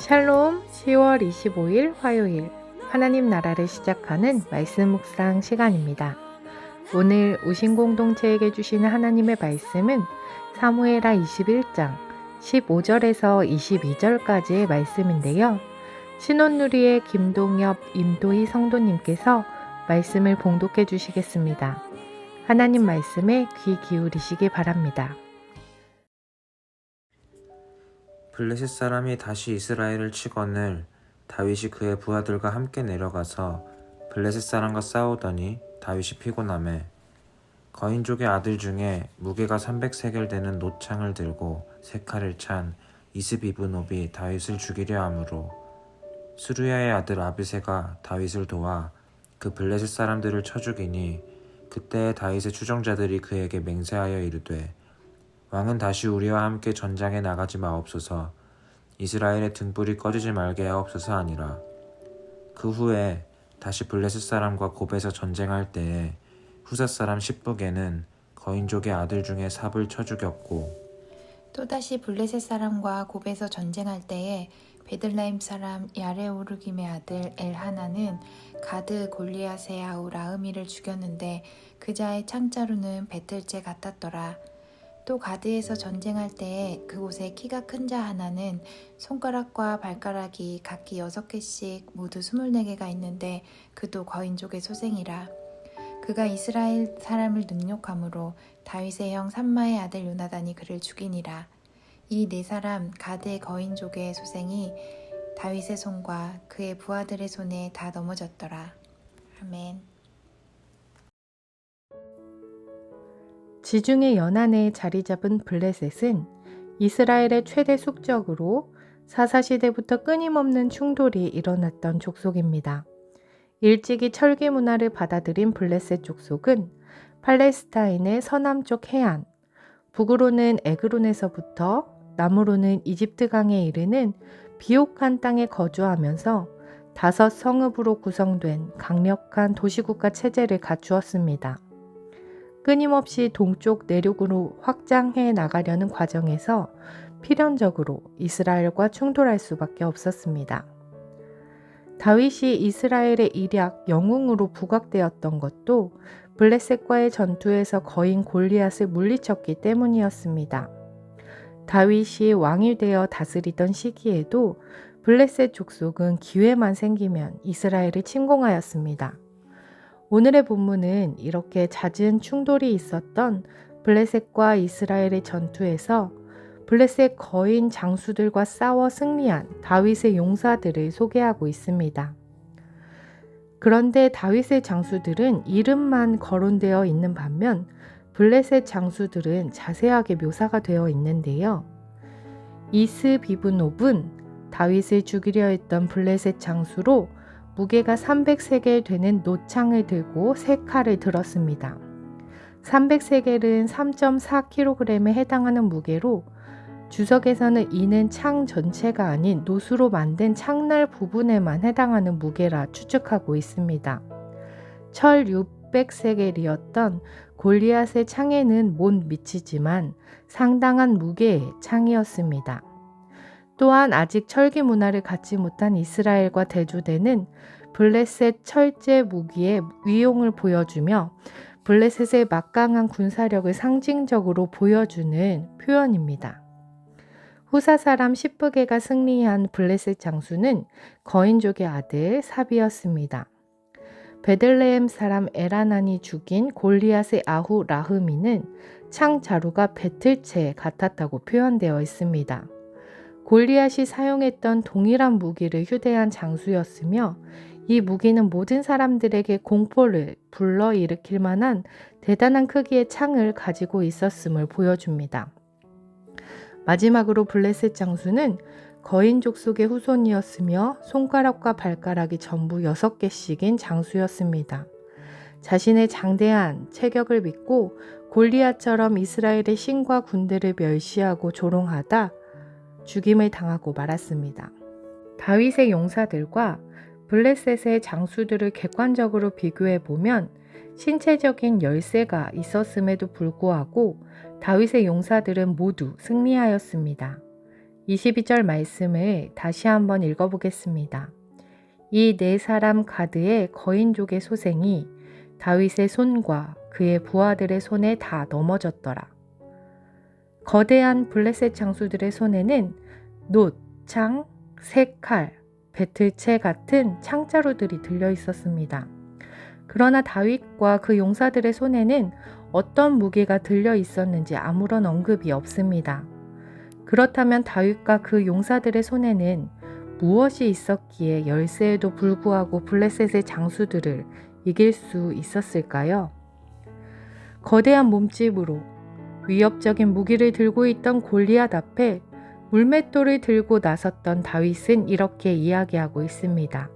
샬롬 10월 25일 화요일 하나님 나라를 시작하는 말씀 묵상 시간입니다. 오늘 우신 공동체에게 주시는 하나님의 말씀은 사무엘하 21장 15절에서 22절까지의 말씀인데요. 신혼누리의 김동엽, 임도희 성도님께서 말씀을 봉독해 주시겠습니다. 하나님 말씀에 귀 기울이시기 바랍니다. 블레셋 사람이 다시 이스라엘을 치거늘 다윗이 그의 부하들과 함께 내려가서 블레셋 사람과 싸우더니 다윗이 피곤하매 거인족의 아들 중에 무게가 300세겔 되는 노창을 들고 세 칼을 찬 이스비브노비 다윗을 죽이려 하므로 스루야의 아들 아비새가 다윗을 도와 그 블레셋 사람들을 쳐 죽이니 그때 다윗의 추종자들이 그에게 맹세하여 이르되 왕은 다시 우리와 함께 전장에 나가지 마옵소서. 이스라엘의 등불이 꺼지지 말게 하옵소서 하니라. 그 후에 다시 블레셋 사람과 곱에서 전쟁할 때에 후사 사람 십북에는 거인족의 아들 중에 삽을 쳐 죽였고 또다시 블레셋 사람과 곱에서 전쟁할 때에 베들레헴 사람 야레오르김의 아들 엘하나는 가드 골리앗의 아우 라흐미를 죽였는데 그 자의 창자루는 배틀째 같았더라. 또 가드에서 전쟁할 때에 그곳에 키가 큰 자 하나는 손가락과 발가락이 각기 6개씩 모두 24개가 있는데 그도 거인족의 소생이라. 그가 이스라엘 사람을 능욕함으로 다윗의 형 삼마의 아들 요나단이 그를 죽이니라. 이 네 사람 가드의 거인족의 소생이 다윗의 손과 그의 부하들의 손에 다 넘어졌더라. 아멘. 지중해 연안에 자리 잡은 블레셋은 이스라엘의 최대 숙적으로 사사시대부터 끊임없는 충돌이 일어났던 족속입니다. 일찍이 철기 문화를 받아들인 블레셋 족속은 팔레스타인의 서남쪽 해안, 북으로는 에그론에서부터 남으로는 이집트강에 이르는 비옥한 땅에 거주하면서 5 성읍으로 구성된 강력한 도시국가 체제를 갖추었습니다. 끊임없이 동쪽 내륙으로 확장해 나가려는 과정에서 필연적으로 이스라엘과 충돌할 수밖에 없었습니다. 다윗이 이스라엘의 일약 영웅으로 부각되었던 것도 블레셋과의 전투에서 거인 골리앗을 물리쳤기 때문이었습니다. 다윗이 왕이 되어 다스리던 시기에도 블레셋 족속은 기회만 생기면 이스라엘을 침공하였습니다. 오늘의 본문은 이렇게 잦은 충돌이 있었던 블레셋과 이스라엘의 전투에서 블레셋 거인 장수들과 싸워 승리한 다윗의 용사들을 소개하고 있습니다. 그런데 다윗의 장수들은 이름만 거론되어 있는 반면 블레셋 장수들은 자세하게 묘사가 되어 있는데요. 이스비브노브는 다윗을 죽이려 했던 블레셋 장수로 무게가 300세겔 되는 노창을 들고 세 칼을 들었습니다. 300세겔은 3.4kg에 해당하는 무게로 주석에서는 이는 창 전체가 아닌 노수로 만든 창날 부분에만 해당하는 무게라 추측하고 있습니다. 철 600세겔이었던 골리앗의 창에는 못 미치지만 상당한 무게의 창이었습니다. 또한 아직 철기 문화를 갖지 못한 이스라엘과 대조되는 블레셋 철제 무기의 위용을 보여주며 블레셋의 막강한 군사력을 상징적으로 보여주는 표현입니다. 후사 사람 십북에가 승리한 블레셋 장수는 거인족의 아들 삽이었습니다. 베들레헴 사람 엘하난이 죽인 골리앗의 아후 라흐미는 창자루가 배틀채 같았다고 표현되어 있습니다. 골리앗이 사용했던 동일한 무기를 휴대한 장수였으며 이 무기는 모든 사람들에게 공포를 불러일으킬 만한 대단한 크기의 창을 가지고 있었음을 보여줍니다. 마지막으로 블레셋 장수는 거인 족속의 후손이었으며 손가락과 발가락이 전부 6개씩인 장수였습니다. 자신의 장대한 체격을 믿고 골리앗처럼 이스라엘의 신과 군대를 멸시하고 조롱하다 죽임을 당하고 말았습니다. 다윗의 용사들과 블레셋의 장수들을 객관적으로 비교해 보면 신체적인 열세가 있었음에도 불구하고 다윗의 용사들은 모두 승리하였습니다. 22절 말씀을 다시 한번 읽어보겠습니다. 이 네 사람 가드의 거인족의 소생이 다윗의 손과 그의 부하들의 손에 다 넘어졌더라. 거대한 블레셋 장수들의 손에는 놋, 창, 새 칼, 배틀채 같은 창자루들이 들려 있었습니다. 그러나 다윗과 그 용사들의 손에는 어떤 무기가 들려 있었는지 아무런 언급이 없습니다. 그렇다면 다윗과 그 용사들의 손에는 무엇이 있었기에 열세에도 불구하고 블레셋의 장수들을 이길 수 있었을까요? 거대한 몸집으로 위협적인 무기를 들고 있던 골리앗 앞에 물맷돌을 들고 나섰던 다윗은 이렇게 이야기하고 있습니다.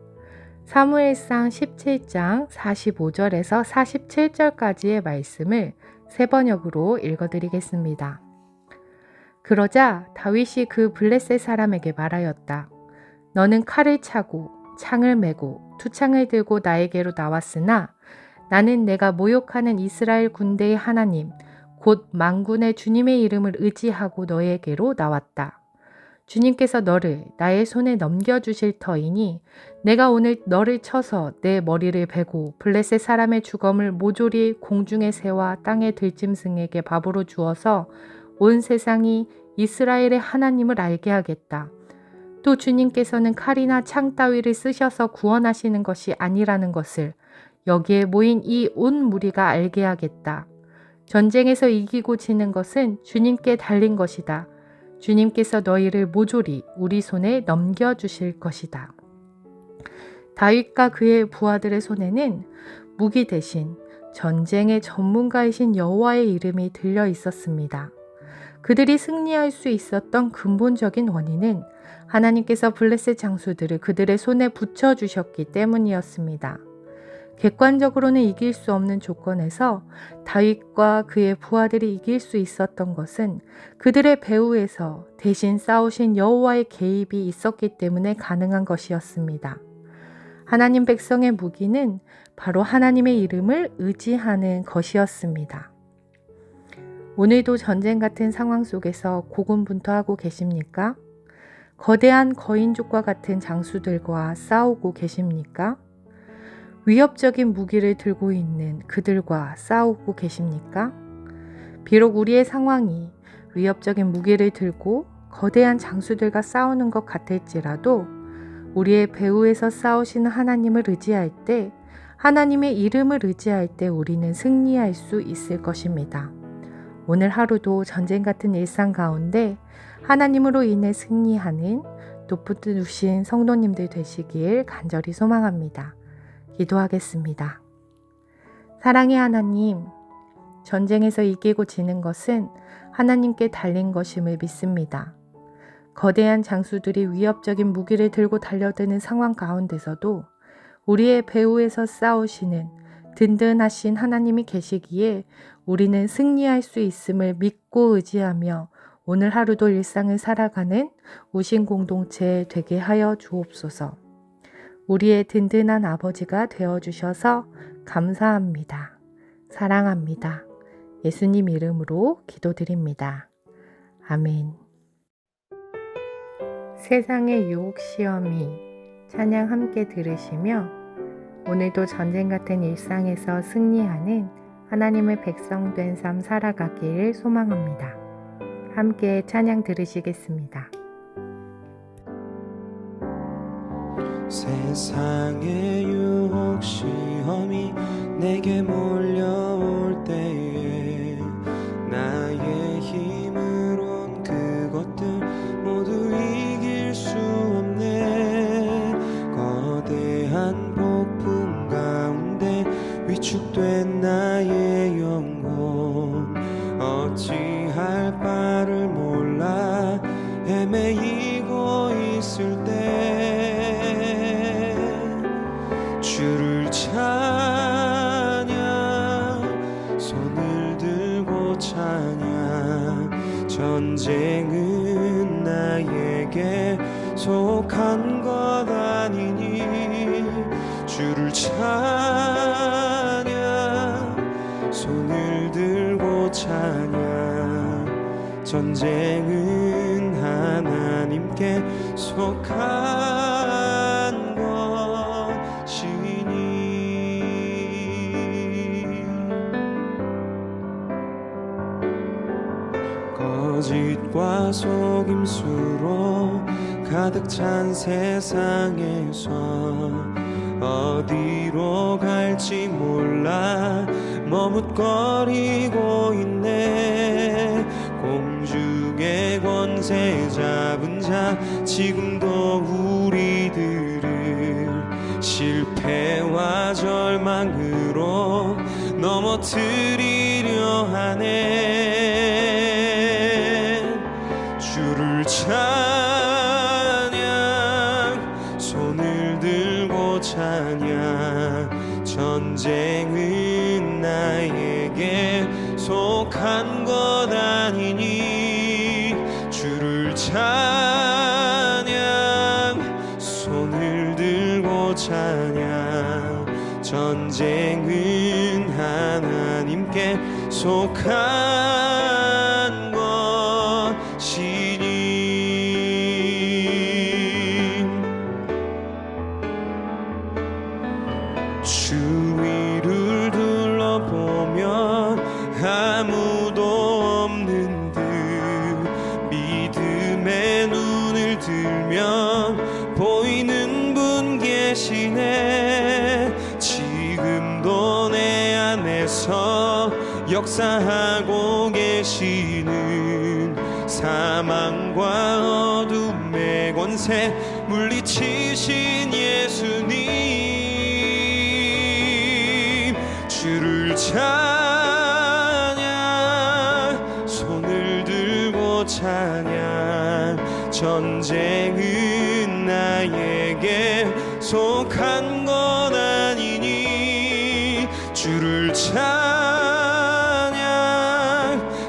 사무엘상 17장 45절에서 47절까지의 말씀을 세 번역으로 읽어드리겠습니다. 그러자 다윗이 그 블레셋 사람에게 말하였다. 너는 칼을 차고 창을 메고 투창을 들고 나에게로 나왔으나 나는 내가 모욕하는 이스라엘 군대의 하나님 곧 만군의 주님의 이름을 의지하고 너에게로 나왔다. 주님께서 너를 나의 손에 넘겨주실 터이니 내가 오늘 너를 쳐서 내 머리를 베고 블레셋 사람의 주검을 모조리 공중의 새와 땅의 들짐승에게 밥으로 주어서 온 세상이 이스라엘의 하나님을 알게 하겠다. 또 주님께서는 칼이나 창 따위를 쓰셔서 구원하시는 것이 아니라는 것을 여기에 모인 이 온 무리가 알게 하겠다. 전쟁에서 이기고 지는 것은 주님께 달린 것이다. 주님께서 너희를 모조리 우리 손에 넘겨주실 것이다. 다윗과 그의 부하들의 손에는 무기 대신 전쟁의 전문가이신 여호와의 이름이 들려 있었습니다. 그들이 승리할 수 있었던 근본적인 원인은 하나님께서 블레셋 장수들을 그들의 손에 붙여주셨기 때문이었습니다. 객관적으로는 이길 수 없는 조건에서 다윗과 그의 부하들이 이길 수 있었던 것은 그들의 배후에서 대신 싸우신 여호와의 개입이 있었기 때문에 가능한 것이었습니다. 하나님 백성의 무기는 바로 하나님의 이름을 의지하는 것이었습니다. 오늘도 전쟁 같은 상황 속에서 고군분투하고 계십니까? 거대한 거인족과 같은 장수들과 싸우고 계십니까? 위협적인 무기를 들고 있는 그들과 싸우고 계십니까? 비록 우리의 상황이 위협적인 무기를 들고 거대한 장수들과 싸우는 것 같을지라도 우리의 배후에서 싸우시는 하나님을 의지할 때, 하나님의 이름을 의지할 때 우리는 승리할 수 있을 것입니다. 오늘 하루도 전쟁 같은 일상 가운데 하나님으로 인해 승리하는 높으신 성도님들 되시길 간절히 소망합니다. 기도하겠습니다. 사랑의 하나님, 전쟁에서 이기고 지는 것은 하나님께 달린 것임을 믿습니다. 거대한 장수들이 위협적인 무기를 들고 달려드는 상황 가운데서도 우리의 배후에서 싸우시는 든든하신 하나님이 계시기에 우리는 승리할 수 있음을 믿고 의지하며 오늘 하루도 일상을 살아가는 우신 공동체 되게 하여 주옵소서. 우리의 든든한 아버지가 되어주셔서 감사합니다. 사랑합니다. 예수님 이름으로 기도드립니다. 아멘. 세상의 유혹 시험이 찬양 함께 들으시며 오늘도 전쟁 같은 일상에서 승리하는 하나님의 백성 된 삶 살아가길 소망합니다. 함께 찬양 들으시겠습니다. 세상의 유혹 시험이 내게 몰려올 때에 나의 힘으론 그것들 모두 이길 수 없네. 거대한 폭풍 가운데 위축된 나의 영혼 어찌할 바를 몰라 헤매이고 있을 때 주를 찬양 손을 들고 찬양 전쟁은 나에게 속한 것 아니니 주를 찬양 손을 들고 찬양 전쟁은 하나님 속한 것이니 거짓과 속임수로 가득 찬 세상에서 어디로 갈지 몰라 머뭇거리고 있네. 공중의 권세 잡은 자 지금도 우리들을 실패와 절망으로 넘어뜨리려 하네. 주를 찬양 손을 들고 찬양 전쟁은 나에게 속한 것 아니니 주를 찬양 손을 들고 찬양 전쟁은 하나님께 속한 것이니 주위를 둘러보면 아무도 없는 듯 믿음의 눈을 들면 보이는 분 계시네. 지금도 내 안에서 역사하고 계시는 사망과 어둠의 권세 물리치신 예수님 주를 찬양 손을 들고 찬양 전쟁은 나에게 속한 것 아니니 주를 찬양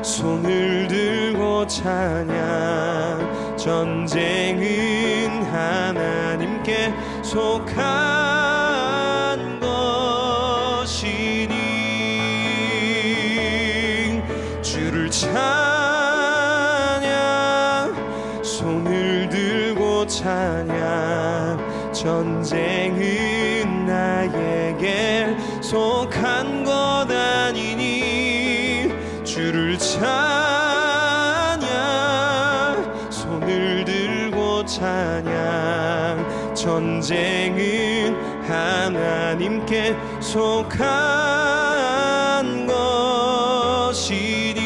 손을 들고 찬양 전쟁은 하나님께 속한 것이니 주를 찬양 손을 들고 찬양 전쟁은 나에게 속한 것 아니니 주를 찬양 손을 들고 찬양 전쟁은 하나님께 속한 것이니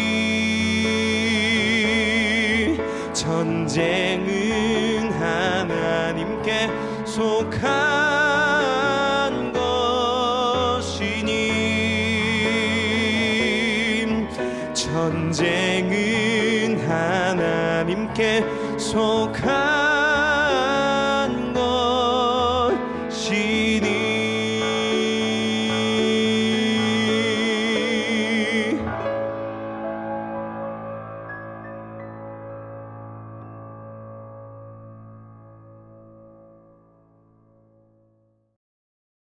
전쟁은 하나님께 속한 것이니 전쟁은 하나님께 속한